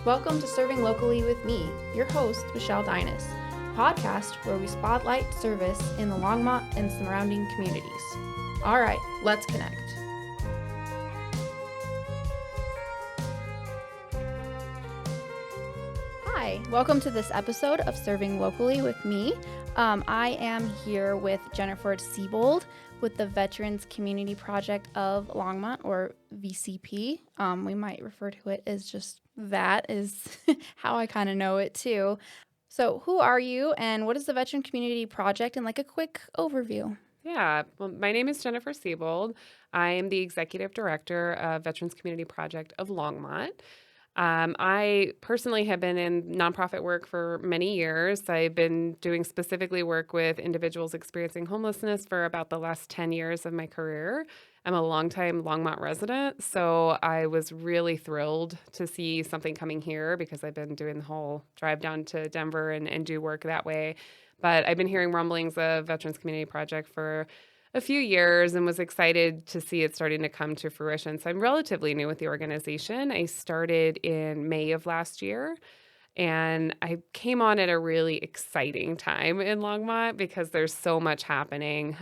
Welcome to Serving Locally with me, your host, Michelle Dinas, a podcast where we spotlight service in the Longmont and surrounding communities. All right, let's connect. Hi, welcome to this episode of Serving Locally with me. I am here with Jennifer Siebold with the Veterans Community Project of Longmont, or VCP. We might refer to it as just that is how I kind of know it too. So who are you and what is the Veteran Community Project, and like a quick overview? Yeah, well, my name is Jennifer Siebold. I am the Executive Director of Veterans Community Project of Longmont. I personally have been in nonprofit work for many years. I've been doing specifically work with individuals experiencing homelessness for about the last 10 years of my career. I'm a longtime Longmont resident, so I was really thrilled to see something coming here because I've been doing the whole drive down to Denver and do work that way. But I've been hearing rumblings of Veterans Community Project for a few years and was excited to see it starting to come to fruition. So I'm relatively new with the organization. I started in May of last year, and I came on at a really exciting time in Longmont because there's so much happening.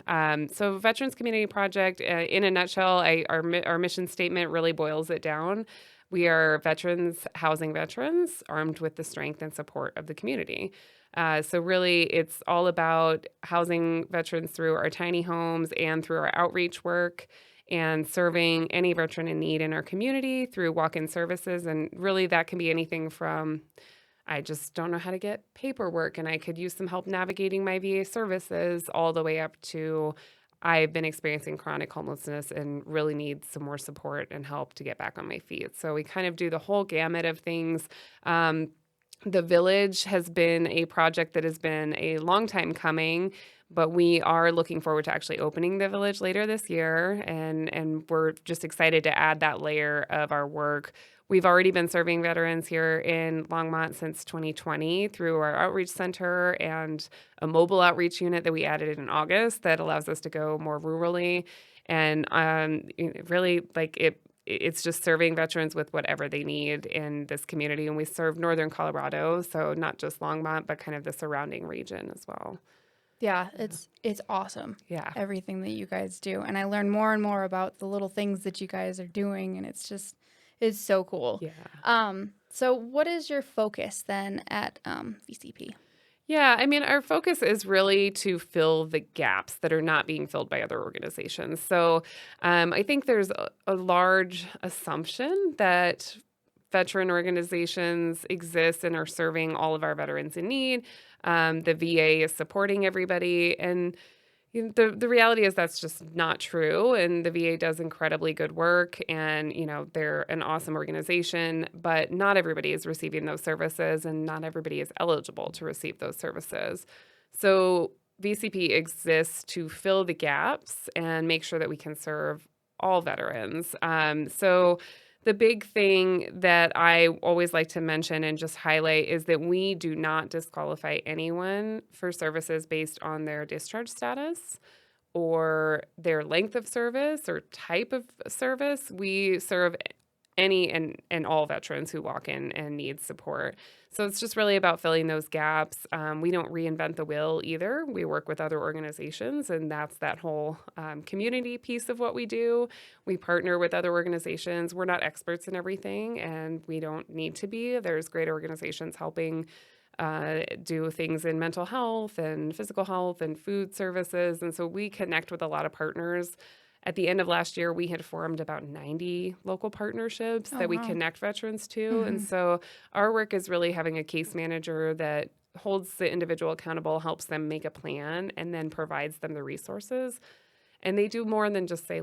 So Veterans Community Project, in a nutshell, our mission statement really boils it down. We are veterans housing veterans armed with the strength and support of the community. So really, it's all about housing veterans through our tiny homes and through our outreach work and serving any veteran in need in our community through walk-in services. And really, that can be anything from, I just don't know how to get paperwork and I could use some help navigating my VA services, all the way up to I've been experiencing chronic homelessness and really need some more support and help to get back on my feet. So we kind of do the whole gamut of things. The Village has been a project that has been a long time coming, but we are looking forward to actually opening the Village later this year, and we're just excited to add that layer of our work. We've already been serving veterans here in Longmont since 2020 through our outreach center and a mobile outreach unit that we added in August that allows us to go more rurally. And really, it's just serving veterans with whatever they need in this community. And we serve northern Colorado, so not just Longmont, but kind of the surrounding region as well. Yeah, it's awesome. Yeah. Everything that you guys do. And I learn more and more about the little things that you guys are doing, and it's so cool. Yeah. So what is your focus then at VCP? Yeah, I mean, our focus is really to fill the gaps that are not being filled by other organizations. So I think there's a large assumption that veteran organizations exist and are serving all of our veterans in need. The VA is supporting everybody. And the reality is that's just not true. And the VA does incredibly good work, and they're an awesome organization, but not everybody is receiving those services, and not everybody is eligible to receive those services. So VCP exists to fill the gaps and make sure that we can serve all veterans. So the big thing that I always like to mention and just highlight is that we do not disqualify anyone for services based on their discharge status or their length of service or type of service. We serve any and all veterans who walk in and need support. So it's just really about filling those gaps. We don't reinvent the wheel either. We work with other organizations, and that's that whole community piece of what we do. We partner with other organizations. We're not experts in everything, and we don't need to be. There's great organizations helping do things in mental health and physical health and food services. And so we connect with a lot of partners. At the end of last year, we had formed about 90 local partnerships that we connect veterans to. Mm-hmm. And so our work is really having a case manager that holds the individual accountable, helps them make a plan, and then provides them the resources. And they do more than just say,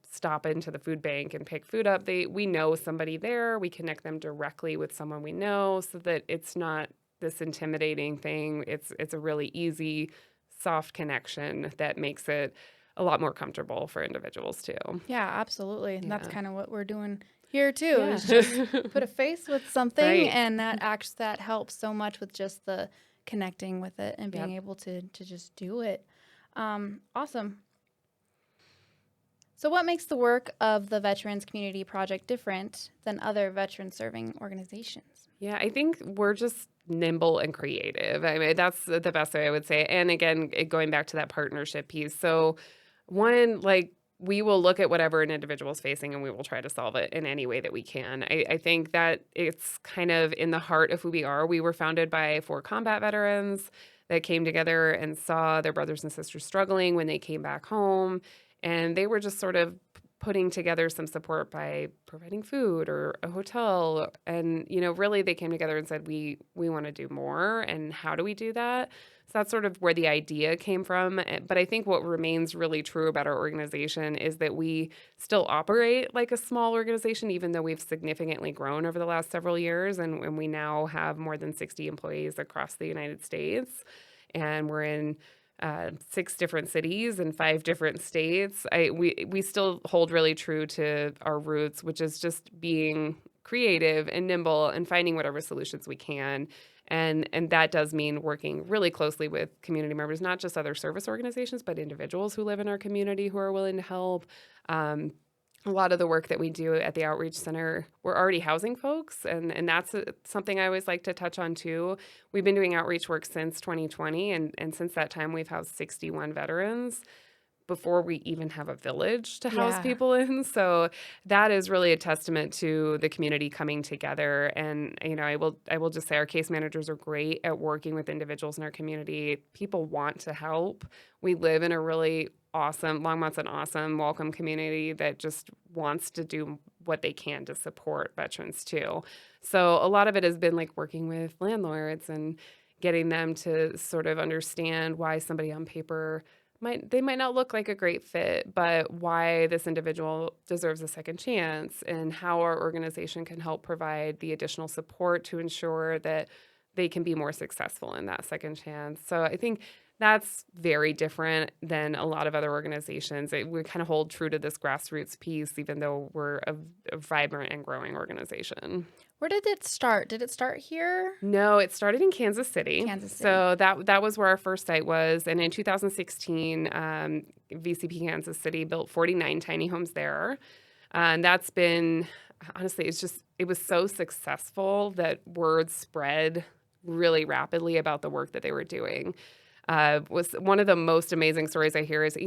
stop into the food bank and pick food up. We know somebody there. We connect them directly with someone we know so that it's not this intimidating thing. It's a really easy, soft connection that makes it a lot more comfortable for individuals too. Yeah, absolutely. And that's kind of what we're doing here too, Yeah. is just put a face with something, Right. and that helps so much with just the connecting with it and being able to just do it. Awesome. So, what makes the work of the Veterans Community Project different than other veteran serving organizations? Yeah, I think we're just nimble and creative. I mean, that's the best way I would say. And again, going back to that partnership piece. So, one, like, we will look at whatever an individual is facing and we will try to solve it in any way that we can. I think that it's kind of in the heart of who we are. We were founded by 4 combat veterans that came together and saw their brothers and sisters struggling when they came back home. And they were just sort of putting together some support by providing food or a hotel. And, really they came together and said, we want to do more. And how do we do that? So that's sort of where the idea came from. But I think what remains really true about our organization is that we still operate like a small organization, even though we've significantly grown over the last several years. And we now have more than 60 employees across the United States. And we're in 6 different cities and 5 different states. We still hold really true to our roots, which is just being creative and nimble and finding whatever solutions we can. And that does mean working really closely with community members, not just other service organizations, but individuals who live in our community who are willing to help. A lot of the work that we do at the Outreach Center, we're already housing folks, and that's something I always like to touch on too. We've been doing outreach work since 2020, and since that time, we've housed 61 veterans before we even have a village to house Yeah. people in. So that is really a testament to the community coming together. And I will just say our case managers are great at working with individuals in our community. People want to help. We live in a really awesome, Longmont's an awesome, welcome community that just wants to do what they can to support veterans too. So a lot of it has been like working with landlords and getting them to sort of understand why somebody on paper might not look like a great fit, but why this individual deserves a second chance and how our organization can help provide the additional support to ensure that they can be more successful in that second chance. So I think that's very different than a lot of other organizations. We kind of hold true to this grassroots piece, even though we're a vibrant and growing organization. Where did it start? Did it start here? No, it started in Kansas City. Kansas City. So that was where our first site was. And in 2016, VCP Kansas City built 49 tiny homes there. And that's been, honestly, it was so successful that word spread really rapidly about the work that they were doing. Was one of the most amazing stories I hear is,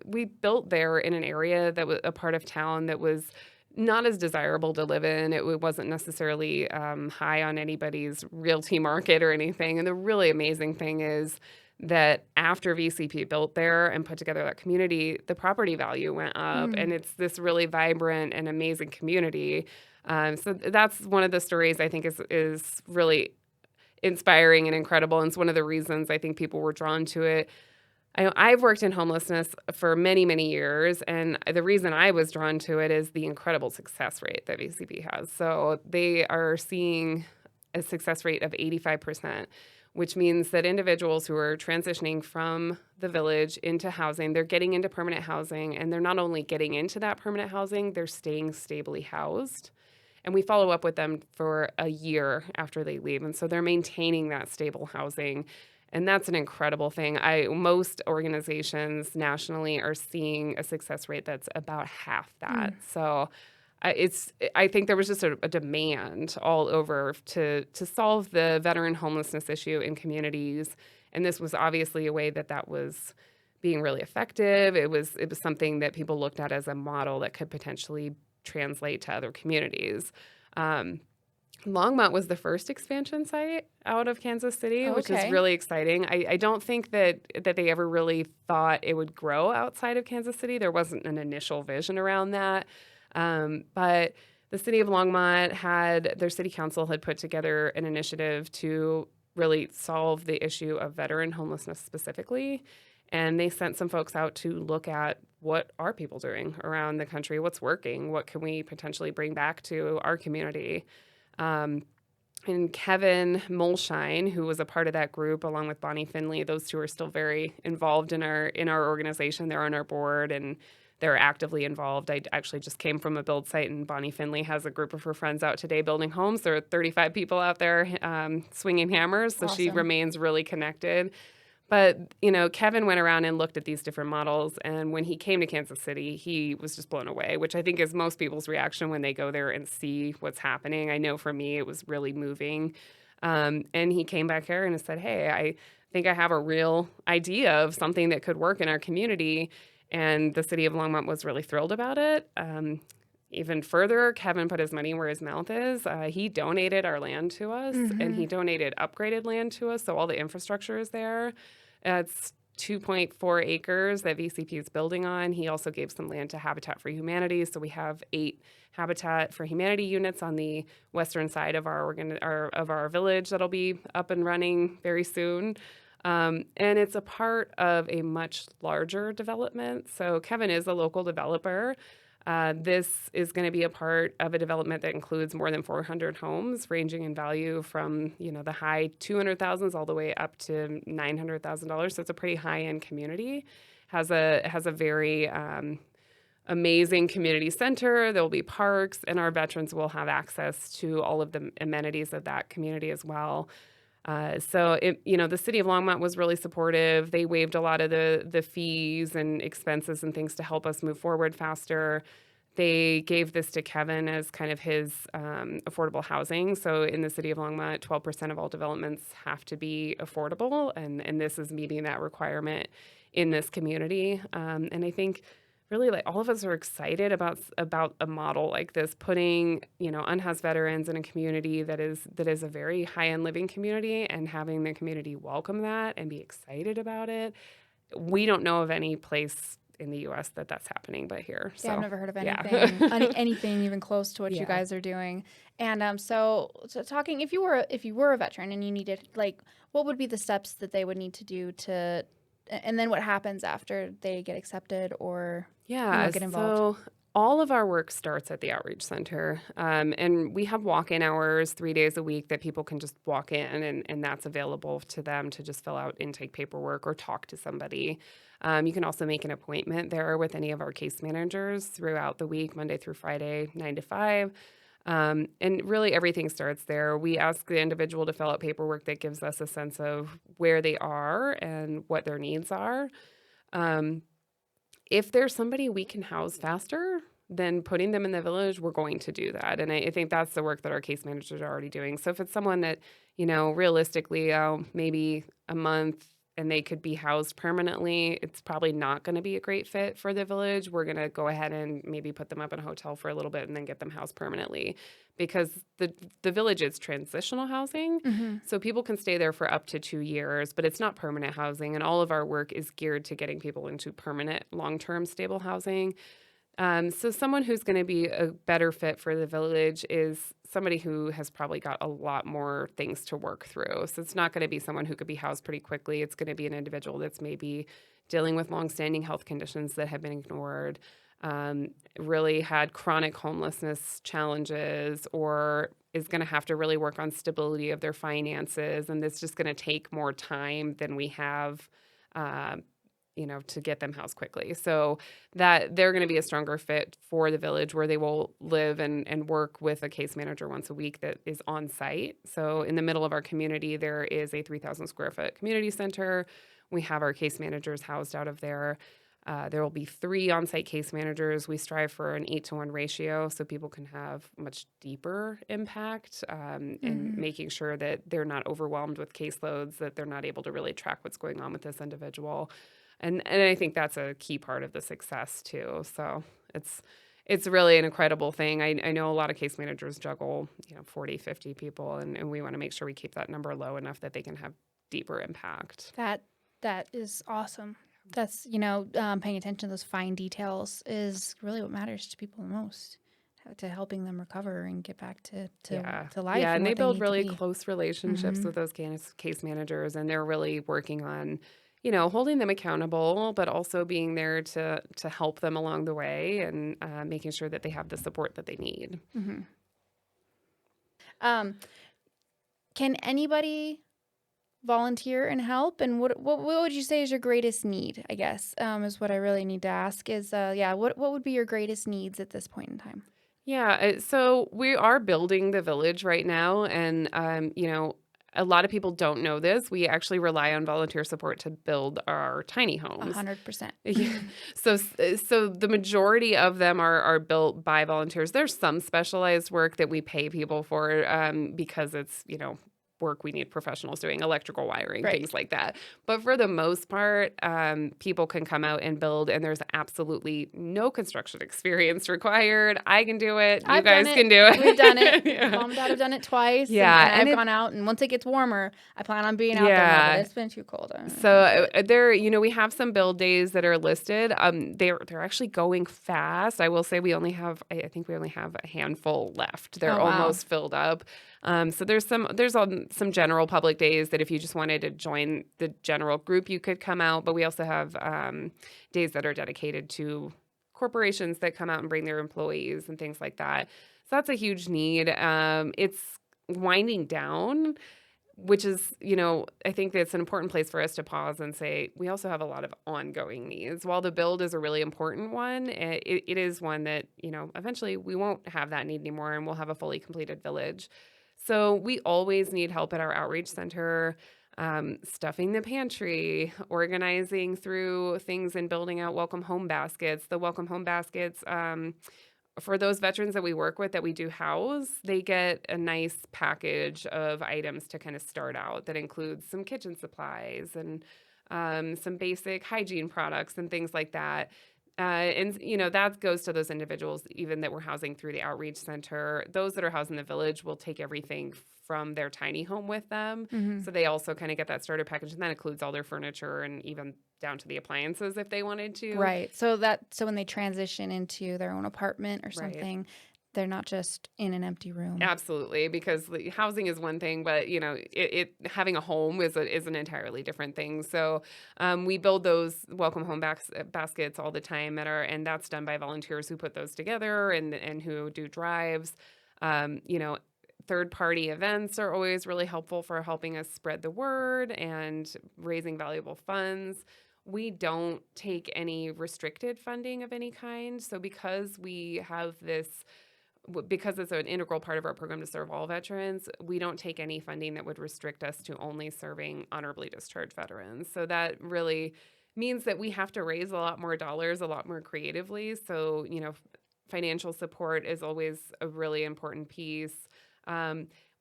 we built there in an area that was a part of town that was not as desirable to live in. It wasn't necessarily high on anybody's realty market or anything. And the really amazing thing is that after VCP built there and put together that community, the property value went up, and it's this really vibrant and amazing community. So that's one of the stories I think is really inspiring and incredible. And it's one of the reasons I think people were drawn to it. I've worked in homelessness for many, many years, and the reason I was drawn to it is the incredible success rate that VCP has. So they are seeing a success rate of 85%, which means that individuals who are transitioning from the village into housing, they're getting into permanent housing, and they're not only getting into that permanent housing, they're staying stably housed. And we follow up with them for a year after they leave. And so they're maintaining that stable housing. And that's an incredible thing. Most organizations nationally are seeing a success rate that's about half that. So I think there was just a demand all over to solve the veteran homelessness issue in communities. And this was obviously a way that was being really effective. It was something that people looked at as a model that could potentially translate to other communities. Longmont was the first expansion site out of Kansas City, which is really exciting. I don't think that they ever really thought it would grow outside of Kansas City. There wasn't an initial vision around that. But the city of Longmont their city council had put together an initiative to really solve the issue of veteran homelessness specifically. And they sent some folks out to look at what are people doing around the country, what's working, what can we potentially bring back to our community. And Kevin Molshine, who was a part of that group, along with Bonnie Finley, those two are still very involved in our organization. They're on our board and they're actively involved. I actually just came from a build site, and Bonnie Finley has a group of her friends out today building homes. There are 35 people out there swinging hammers, so she Awesome. remains really connected. But, you know, Kevin went around and looked at these different models, and when he came to Kansas City, he was just blown away, which I think is most people's reaction when they go there and see what's happening. I know for me, it was really moving. And he came back here and said, "Hey, I think I have a real idea of something that could work in our community." And the city of Longmont was really thrilled about it. Even further, Kevin put his money where his mouth is. He donated our land to us, and he donated upgraded land to us, so all the infrastructure is there. It's 2.4 acres that VCP is building on. He also gave some land to Habitat for Humanity, so we have 8 Habitat for Humanity units on the western side of our village that'll be up and running very soon. And it's a part of a much larger development. So Kevin is a local developer. This is going to be a part of a development that includes more than 400 homes, ranging in value from, you know, the high 200,000s all the way up to $900,000. So it's a pretty high-end community. Has a very amazing community center. There will be parks, and our veterans will have access to all of the amenities of that community as well. The city of Longmont was really supportive. They waived a lot of the fees and expenses and things to help us move forward faster. They gave this to Kevin as kind of his affordable housing. So in the city of Longmont, 12% of all developments have to be affordable, and this is meeting that requirement in this community. And I think really like all of us are excited about a model like this, putting, you know, unhoused veterans in a community that is a very high-end living community, and having the community welcome that and be excited about it. We don't know of any place in the U.S. that's happening but here. Yeah, I've never heard of yeah. anything anything even close to what you Yeah. guys are doing. And so talking, if you were a veteran and you needed, like, what would be the steps that they would need to do to, and then what happens after they get accepted or get involved? So all of our work starts at the outreach center, and we have walk-in hours 3 days a week that people can just walk in, and that's available to them to just fill out intake paperwork or talk to somebody. You can also make an appointment there with any of our case managers throughout the week, Monday through Friday, 9 to 5. And really everything starts there. We ask the individual to fill out paperwork that gives us a sense of where they are and what their needs are. If there's somebody we can house faster than putting them in the village, we're going to do that. And I think that's the work that our case managers are already doing. So if it's someone that, you know, realistically, maybe a month and they could be housed permanently, it's probably not going to be a great fit for the village. We're going to go ahead and maybe put them up in a hotel for a little bit and then get them housed permanently, because the village is transitional housing. So people can stay there for up to 2 years, but it's not permanent housing. And all of our work is geared to getting people into permanent, long-term stable housing. So someone who's going to be a better fit for the village is somebody who has probably got a lot more things to work through. So it's not going to be someone who could be housed pretty quickly. It's going to be an individual that's maybe dealing with longstanding health conditions that have been ignored, really had chronic homelessness challenges, or is going to have to really work on stability of their finances. And it's just going to take more time than we have to get them housed quickly. So that they're going to be a stronger fit for the village, where they will live and work with a case manager once a week that is on site. So in the middle of our community, there is a 3,000 square foot community center. We have our case managers housed out of there. There will be 3 on-site case managers. We strive for an 8-to-1 ratio so people can have much deeper impact, and making sure that they're not overwhelmed with caseloads, that they're not able to really track what's going on with this individual. And I think that's a key part of the success too. So it's really an incredible thing. I know a lot of case managers juggle 40, 50 people, and we want to make sure we keep that number low enough that they can have deeper impact. That is awesome. That's paying attention to those fine details is really what matters to people the most, to helping them recover and get back to life. Yeah, and they build really close. close relationships with those case managers, and they're really working on holding them accountable, but also being there to help them along the way, and making sure that they have the support that they need. Can anybody volunteer and help? And what would you say is your greatest need, I guess, is what I really need to ask is, what would be your greatest needs at this point in time? Yeah, so we are building the village right now, and a lot of people don't know this. We actually rely on volunteer support to build our tiny homes. 100%. Yeah. So the majority of them are built by volunteers. There's some specialized work that we pay people for because it's, work we need professionals doing, electrical wiring, Right. things like that. But for the most part, people can come out and build, and there's absolutely no construction experience required. I can do it. You I've done guys it. can do it. We've done it. Yeah. Mom and Dad have done it twice. Yeah, And and I've gone out, and once it gets warmer, I plan on being out there more, Yeah. but it's been too cold. So there, we have some build days that are listed. They're actually going fast. I will say I think we only have a handful left. They're Oh, wow. almost filled up. So there's some general public days that if you just wanted to join the general group, you could come out. But we also have days that are dedicated to corporations that come out and bring their employees and things like that. So that's a huge need. It's winding down, which is, I think that's an important place for us to pause and say, we also have a lot of ongoing needs. While the build is a really important one, it is one that, eventually we won't have that need anymore and we'll have a fully completed village. So we always need help at our outreach center, stuffing the pantry, organizing through things and building out welcome home baskets. The welcome home baskets, for those veterans that we work with that we do house, they get a nice package of items to kind of start out that includes some kitchen supplies and some basic hygiene products and things like that. That goes to those individuals even that we're housing through the outreach center. Those that are housed in the village will take everything from their tiny home with them. Mm-hmm. So they also kind of get that starter package, and that includes all their furniture and even down to the appliances if they wanted to. Right. So when they transition into their own apartment or something, they're not just in an empty room. Absolutely, because housing is one thing, but it having a home is an entirely different thing. So we build those welcome home baskets all the time and that's done by volunteers who put those together and who do drives. Third-party events are always really helpful for helping us spread the word and raising valuable funds. We don't take any restricted funding of any kind. So because it's an integral part of our program to serve all veterans, we don't take any funding that would restrict us to only serving honorably discharged veterans. So that really means that we have to raise a lot more dollars, a lot more creatively. So, financial support is always a really important piece.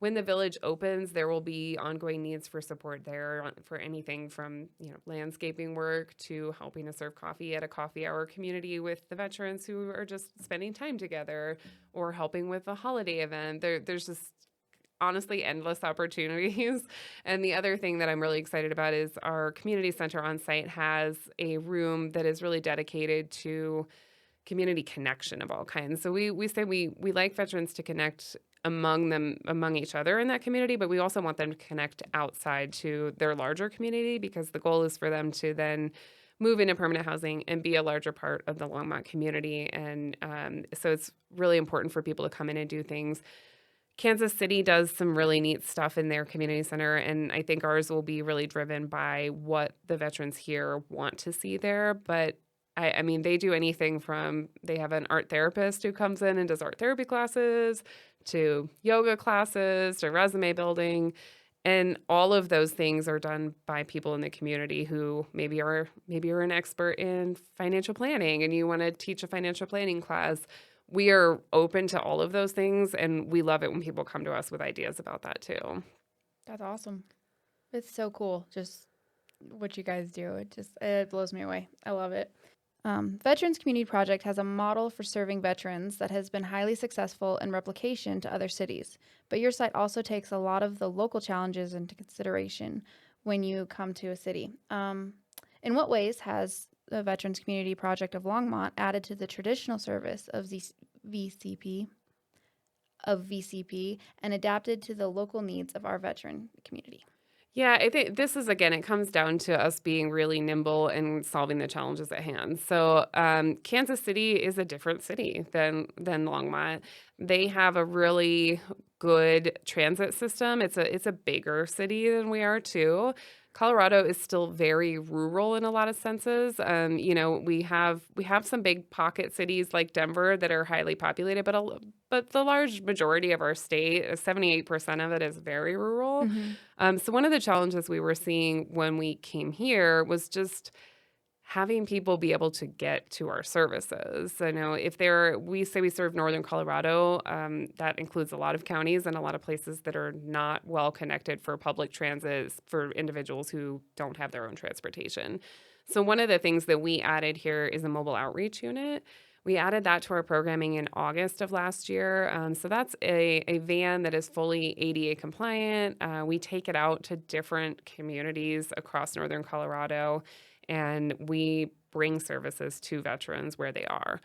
When the village opens, there will be ongoing needs for support there for anything from, landscaping work to helping to serve coffee at a coffee hour community with the veterans who are just spending time together or helping with a holiday event. There's just honestly endless opportunities. And the other thing that I'm really excited about is our community center on site has a room that is really dedicated to community connection of all kinds. So we say we like veterans to connect among each other in that community, but we also want them to connect outside to their larger community because the goal is for them to then move into permanent housing and be a larger part of the Longmont community. And so it's really important for people to come in and do things. Kansas City does some really neat stuff in their community center, and I think ours will be really driven by what the veterans here want to see there. But I mean, they do anything from they have an art therapist who comes in and does art therapy classes to yoga classes to resume building. And all of those things are done by people in the community who maybe you're an expert in financial planning and you want to teach a financial planning class. We are open to all of those things, and we love it when people come to us with ideas about that too. That's awesome. It's so cool. Just what you guys do. It blows me away. I love it. Veterans Community Project has a model for serving veterans that has been highly successful in replication to other cities. But your site also takes a lot of the local challenges into consideration when you come to a city. In what ways has the Veterans Community Project of Longmont added to the traditional service of VCP and adapted to the local needs of our veteran community? Yeah, I think this is, again, it comes down to us being really nimble and solving the challenges at hand. So Kansas City is a different city than Longmont. They have a really good transit system. It's a bigger city than we are too. Colorado is still very rural in a lot of senses. We have some big pocket cities like Denver that are highly populated, but the large majority of our state, 78% of it, is very rural. Mm-hmm. So one of the challenges we were seeing when we came here was just having people be able to get to our services. I know we say we serve northern Colorado, that includes a lot of counties and a lot of places that are not well connected for public transit for individuals who don't have their own transportation. So one of the things that we added here is a mobile outreach unit. We added that to our programming in August of last year. So that's a van that is fully ADA compliant. We take it out to different communities across northern Colorado, and we bring services to veterans where they are.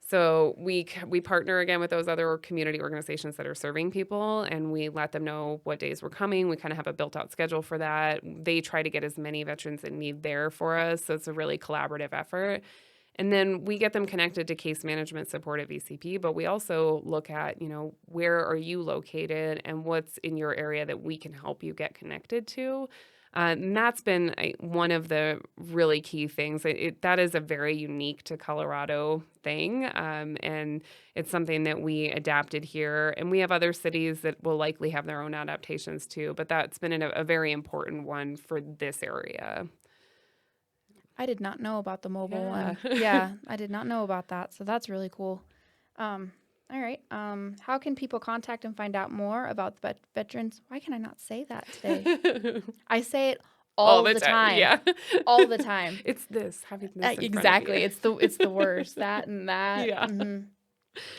So we partner again with those other community organizations that are serving people, and we let them know what days we're coming. We kind of have a built-out schedule for that. They try to get as many veterans in need there for us, so it's a really collaborative effort. And then we get them connected to case management support at VCP, but we also look at, where are you located and what's in your area that we can help you get connected to. And that's been one of the really key things. That is a very unique to Colorado thing, and it's something that we adapted here. And we have other cities that will likely have their own adaptations too, but that's been a very important one for this area. I did not know about the mobile one. Yeah. Yeah, I did not know about that. So that's really cool. All right. How can people contact and find out more about the veterans? Why can I not say that today? I say it all the time. Yeah. All the time. It's this, having this in Exactly. front of you. It's the worst. That and that. Yeah.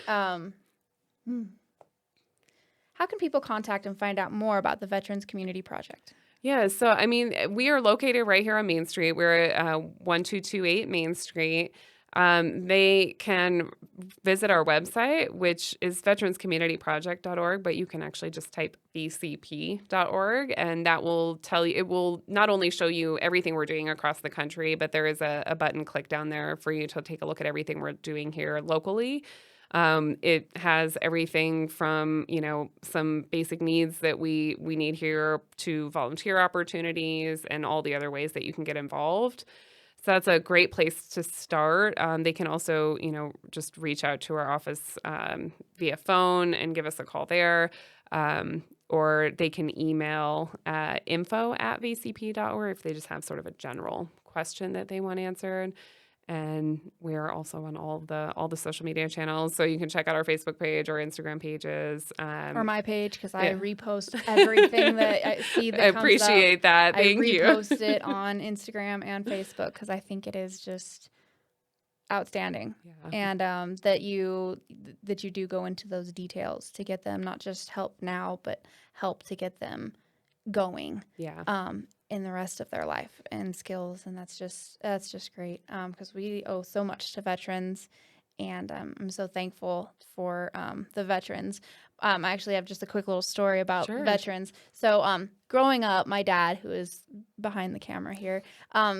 Mm-hmm. How can people contact and find out more about the Veterans Community Project? Yeah, so we are located right here on Main Street. We're at 1228 Main Street. They can visit our website, which is veteranscommunityproject.org, but you can actually just type vcp.org, and that will tell you, it will not only show you everything we're doing across the country, but there is a button click down there for you to take a look at everything we're doing here locally. It has everything from, some basic needs that we need here to volunteer opportunities and all the other ways that you can get involved. So that's a great place to start. They can also, just reach out to our office via phone and give us a call there. Or they can email info@vcp.org if they just have sort of a general question that they want answered. And we are also on all the social media channels, so you can check out our Facebook page or Instagram pages, or my page, because I repost everything that I see that comes up. I appreciate that. Thank you. I repost it on Instagram and Facebook because I think it is just outstanding, and that you do go into those details to get them not just help now, but help to get them going. In the rest of their life and skills, and that's just great, because we owe so much to veterans, and I'm so thankful for the veterans. I actually have just a quick little story about veterans. So growing up, my dad, who is behind the camera here,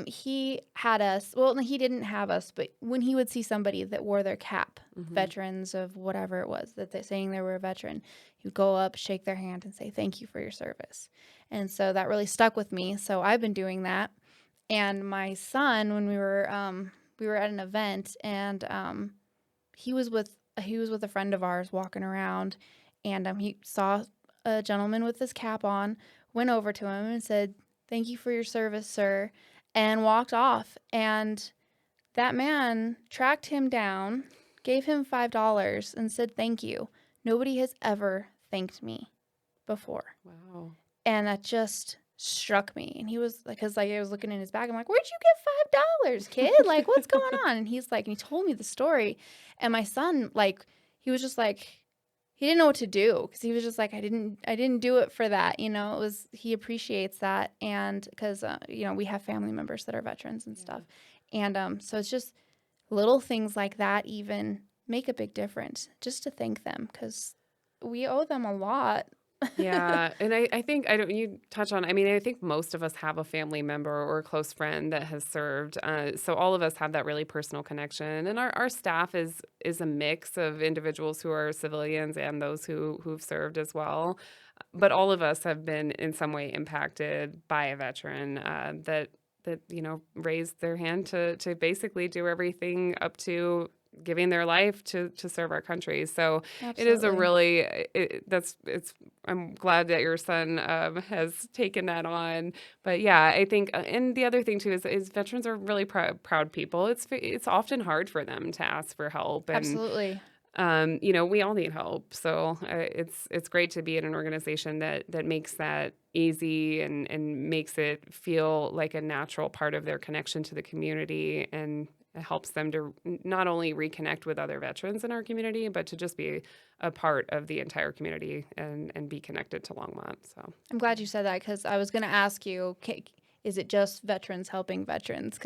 he had us, well, he didn't have us, but when he would see somebody that wore their cap, veterans of whatever it was that they're saying they were a veteran, he would go up, shake their hand, and say thank you for your service. And so that really stuck with me. So I've been doing that. And my son, when we were at an event, and he was with a friend of ours walking around, and he saw a gentleman with his cap on, went over to him and said, "Thank you for your service, sir," and walked off. And that man tracked him down, gave him $5, and said thank you. Nobody has ever thanked me before. Wow. And that just struck me. And he was like, because I was looking in his bag. I'm like, where'd you get $5, kid? Like, what's going on? And he's like, and he told me the story. And my son, like, he was just like, he didn't know what to do, because he was just like, I didn't do it for that. He appreciates that. And because, we have family members that are veterans and stuff. And so it's just little things like that even make a big difference, just to thank them, because we owe them a lot. Yeah, and I think I don't you touch on I mean, I think most of us have a family member or a close friend that has served, so all of us have that really personal connection, and our staff is a mix of individuals who are civilians and those who've served as well, but all of us have been in some way impacted by a veteran, that raised their hand to basically do everything up to giving their life to serve our country. So it is a Absolutely. really that's it's I'm glad that your son has taken that on. But yeah, I think and the other thing too is veterans are really proud people. It's often hard for them to ask for help, and Absolutely. we all need help. So it's great to be in an organization that makes that easy and makes it feel like a natural part of their connection to the community, and it helps them to not only reconnect with other veterans in our community, but to just be a part of the entire community and be connected to Longmont. So. I'm glad you said that because I was going to ask you, is it just veterans helping veterans?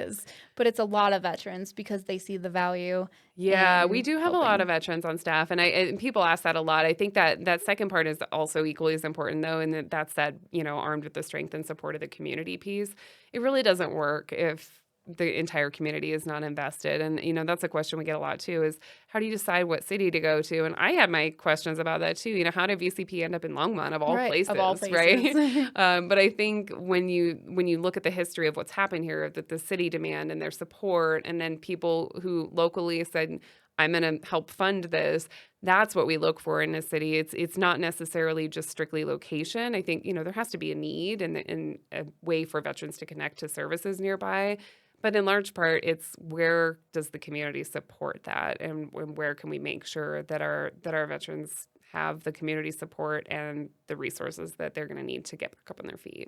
But it's a lot of veterans because they see the value Yeah, we in do have a lot of helping. veterans on staff, and people ask that a lot. I think that second part is also equally as important, though, and that's that armed with the strength and support of the community piece. It really doesn't work if the entire community is not invested, and that's a question we get a lot too. Is how do you decide what city to go to? And I had my questions about that too. How did VCP end up in Longmont of all Right, of all places, places. right? But I think when you look at the history of what's happened here, that the city demand and their support, and then people who locally said, "I'm going to help fund this." That's what we look for in a city. It's not necessarily just strictly location. I think there has to be a need and a way for veterans to connect to services nearby. But in large part, it's where does the community support that, and where can we make sure that our veterans have the community support and the resources that they're going to need to get back up on their feet.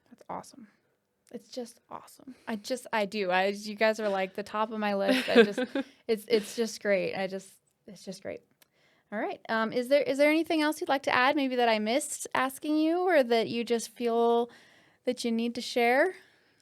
That's awesome. It's just awesome. I do. You guys are like the top of my list. It's just great. It's just great. All right. Is there anything else you'd like to add? Maybe that I missed asking you, or that you just feel that you need to share?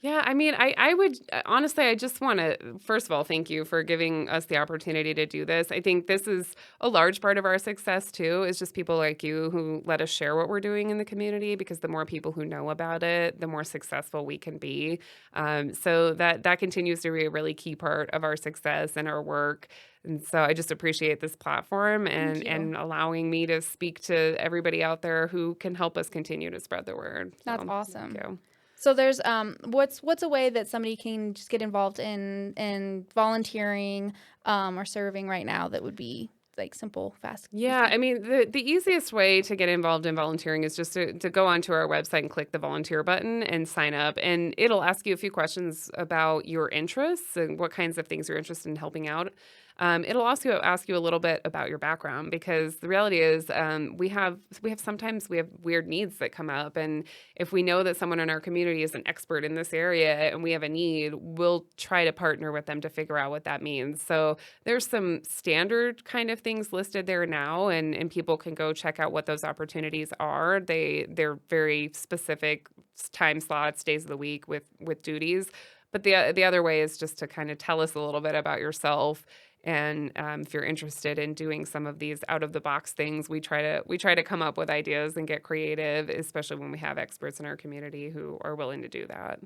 Yeah, I mean, I would honestly, I just want to, first of all, thank you for giving us the opportunity to do this. I think this is a large part of our success too, is just people like you who let us share what we're doing in the community, because the more people who know about it, the more successful we can be. So that continues to be a really key part of our success and our work. And so I just appreciate this platform Thank and you. allowing me to speak to everybody out there who can help us continue to spread the word. That's So thank awesome. you. So there's what's a way that somebody can just get involved in volunteering or serving right now that would be like simple, fast, Yeah, easy. I mean, the easiest way to get involved in volunteering is just to go onto our website and click the volunteer button and sign up. And it'll ask you a few questions about your interests and what kinds of things you're interested in helping out. It'll also ask you a little bit about your background, because the reality is sometimes we have weird needs that come up, and if we know that someone in our community is an expert in this area and we have a need, we'll try to partner with them to figure out what that means. So there's some standard kind of things listed there now, and people can go check out what those opportunities are. They're very specific time slots, days of the week with duties. But the other way is just to kind of tell us a little bit about yourself, and if you're interested in doing some of these out of the box things, we try to come up with ideas and get creative, especially when we have experts in our community who are willing to do that.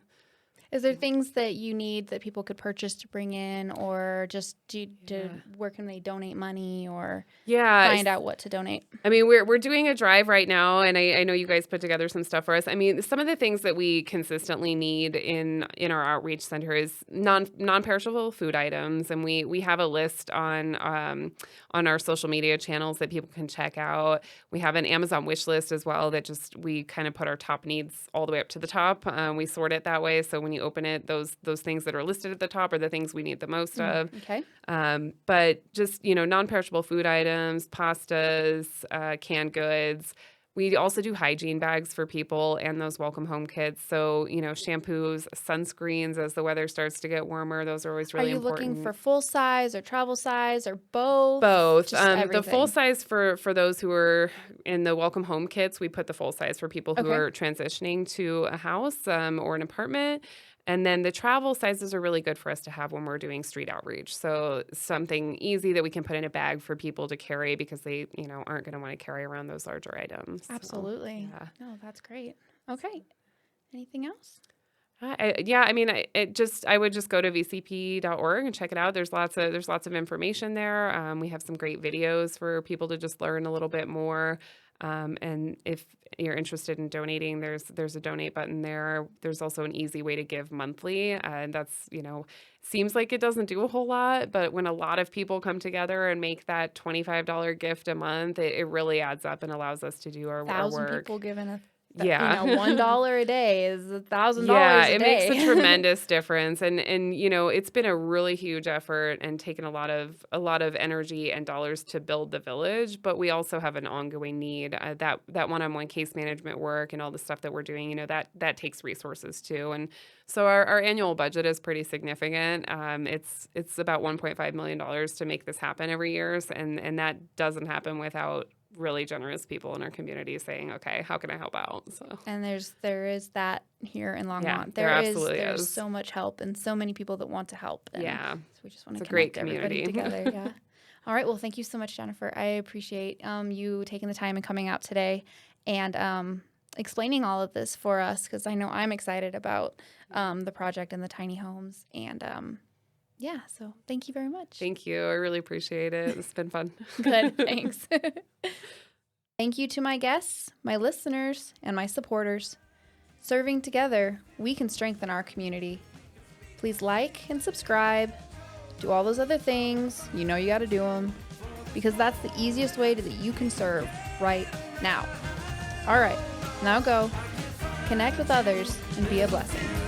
Is there things that you need that people could purchase to bring in, or just to Yeah. where can they donate money or Yeah, find out what to donate? I mean, we're doing a drive right now, and I know you guys put together some stuff for us. I mean, some of the things that we consistently need in our outreach center is non-perishable food items, and we have a list on our social media channels that people can check out. We have an Amazon wish list as well that just we kind of put our top needs all the way up to the top. We sort it that way, so when you open it, those things that are listed at the top are the things we need the most of. Okay. But just, non-perishable food items, pastas, canned goods. We also do hygiene bags for people and those welcome home kits. So, shampoos, sunscreens as the weather starts to get warmer. Those are always Are really you looking for important. full size or travel size or both? Both. Just The full everything. size for those who are in the welcome home kits, we put the full size for people who Okay. are transitioning to a house or an apartment. And then the travel sizes are really good for us to have when we're doing street outreach. So something easy that we can put in a bag for people to carry because they, aren't going to want to carry around those larger items. So, Absolutely. yeah. No, that's great. Okay. Anything else? I would just go to vcp.org and check it out. There's lots of information there. We have some great videos for people to just learn a little bit more. And if you're interested in donating, there's a donate button there. There's also an easy way to give monthly. And that's, seems like it doesn't do a whole lot, but when a lot of people come together and make that $25 gift a month, it really adds up and allows us to do our work. 1,000 people giving Yeah. $1 a day is $1,000 Yeah, a it day. makes a tremendous difference. And it's been a really huge effort and taken a lot of energy and dollars to build the village, but we also have an ongoing need. That one-on-one case management work and all the stuff that we're doing, that takes resources too. And so our annual budget is pretty significant. It's about $1.5 million to make this happen every year, and that doesn't happen without really generous people in our community saying, okay, how can I help out? So, and there is that here in Longmont. Yeah, there absolutely there's is. so much help and so many people that want to help. And Yeah. so we just want to It's a great connect everybody community. together. Yeah. All right. Well, thank you so much, Jennifer. I appreciate you taking the time and coming out today and explaining all of this for us, because I know I'm excited about the project and the tiny homes. And yeah, so thank you very much. Thank you. I really appreciate it. It's been fun. Good. Thanks. Thank you to my guests, my listeners, and my supporters. Serving together, we can strengthen our community. Please like and subscribe. Do all those other things. You got to do them, because that's the easiest way that you can serve right now. All right, now go. Connect with others and be a blessing.